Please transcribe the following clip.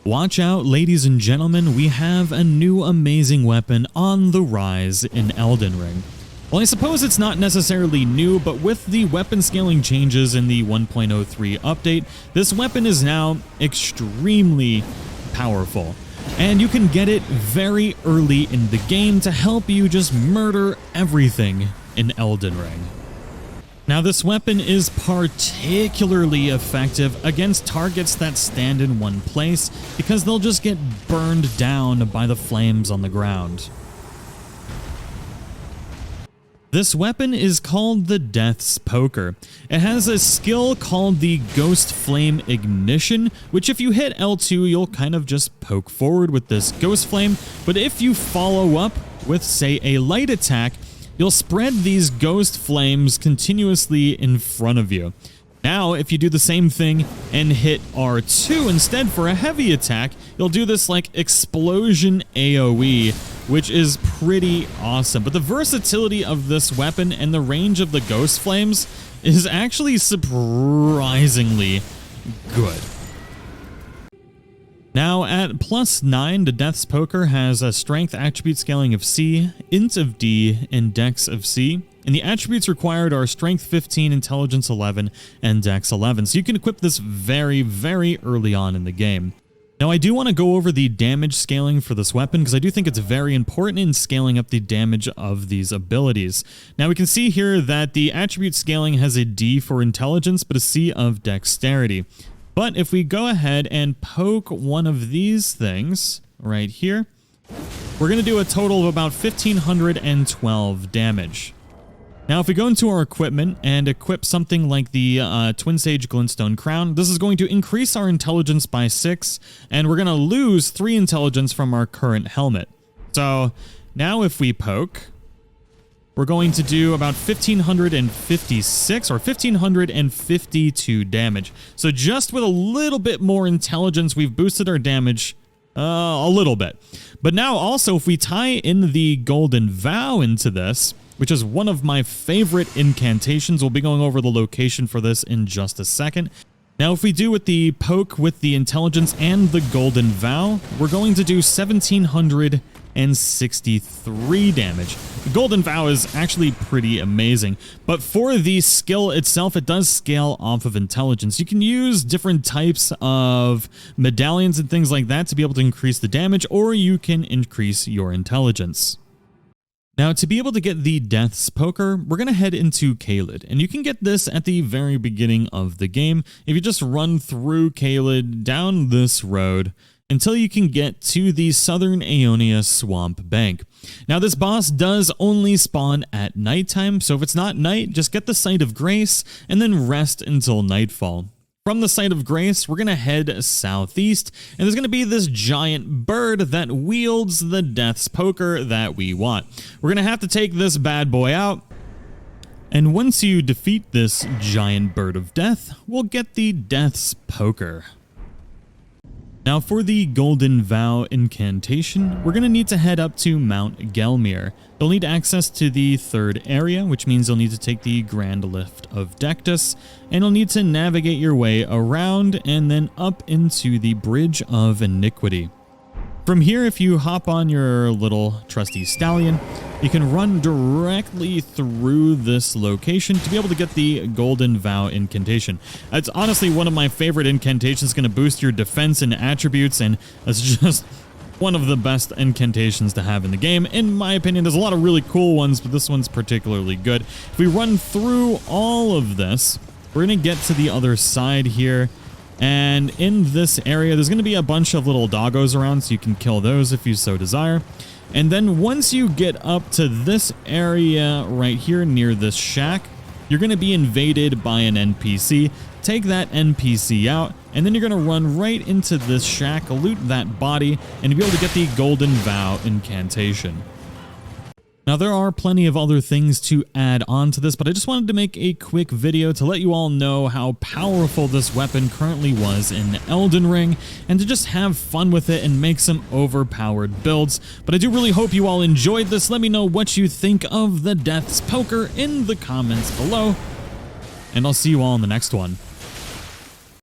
Watch out, ladies and gentlemen, we have a new amazing weapon on the rise in Elden Ring. Well, I suppose it's not necessarily new, but with the weapon scaling changes in the 1.03 update, this weapon is now extremely powerful. And you can get it very early in the game to help you just murder everything in Elden Ring. Now, this weapon is particularly effective against targets that stand in one place because they'll just get burned down by the flames on the ground. This weapon is called the Death's Poker. It has a skill called the Ghost Flame Ignition, which if you hit L2, you'll kind of just poke forward with this Ghost Flame, but if you follow up with, say, a light attack, you'll spread these ghost flames continuously in front of you. Now, if you do the same thing and hit R2 instead for a heavy attack, you'll do this like explosion AoE, which is pretty awesome. But the versatility of this weapon and the range of the ghost flames is actually surprisingly good. Now, at +9, the Death's Poker has a Strength attribute scaling of C, Int of D, and Dex of C. And the attributes required are Strength 15, Intelligence 11, and Dex 11. So you can equip this very, very early on in the game. Now, I do want to go over the damage scaling for this weapon because I do think it's very important in scaling up the damage of these abilities. Now, we can see here that the attribute scaling has a D for Intelligence, but a C of Dexterity. But if we go ahead and poke one of these things right here, we're going to do a total of about 1,512 damage. Now, if we go into our equipment and equip something like the Twin Sage Glintstone Crown, this is going to increase our intelligence by 6, and we're going to lose 3 intelligence from our current helmet. So now if we poke, we're going to do about 1,556 or 1,552 damage. So just with a little bit more intelligence, we've boosted our damage a little bit. But now also, if we tie in the Golden Vow into this, which is one of my favorite incantations, we'll be going over the location for this in just a second. Now, if we do with the poke with the intelligence and the Golden Vow, we're going to do 1,763 damage. The Golden Vow is actually pretty amazing, but for the skill itself, it does scale off of intelligence. You can use different types of medallions and things like that to be able to increase the damage, or you can increase your intelligence. Now, to be able to get the Death's Poker, we're going to head into Caelid, and you can get this at the very beginning of the game. If you just run through Caelid down this road until you can get to the Southern Aeonia Swamp Bank. Now, this boss does only spawn at nighttime, so if it's not night, just get the Sight of Grace and then rest until nightfall. From the Sight of Grace, we're going to head southeast, and there's going to be this giant bird that wields the Death's Poker that we want. We're going to have to take this bad boy out, and once you defeat this giant bird of death, we'll get the Death's Poker. Now, for the Golden Vow incantation, we're going to need to head up to Mount Gelmir. You'll need access to the 3rd area, which means you'll need to take the Grand Lift of Dectus, and you'll need to navigate your way around and then up into the Bridge of Iniquity. From here, if you hop on your little trusty stallion, you can run directly through this location to be able to get the Golden Vow incantation. It's honestly one of my favorite incantations. It's going to boost your defense and attributes, and it's just one of the best incantations to have in the game. In my opinion, there's a lot of really cool ones, but this one's particularly good. If we run through all of this, we're going to get to the other side here. And in this area, there's going to be a bunch of little doggos around, so you can kill those if you so desire. And then once you get up to this area right here near this shack, you're going to be invaded by an NPC. Take that NPC out, and then you're going to run right into this shack, loot that body, and you'll be able to get the Golden Vow incantation. Now, there are plenty of other things to add on to this, but I just wanted to make a quick video to let you all know how powerful this weapon currently was in Elden Ring, and to just have fun with it and make some overpowered builds. But I do really hope you all enjoyed this. Let me know what you think of the Death's Poker in the comments below, and I'll see you all in the next one.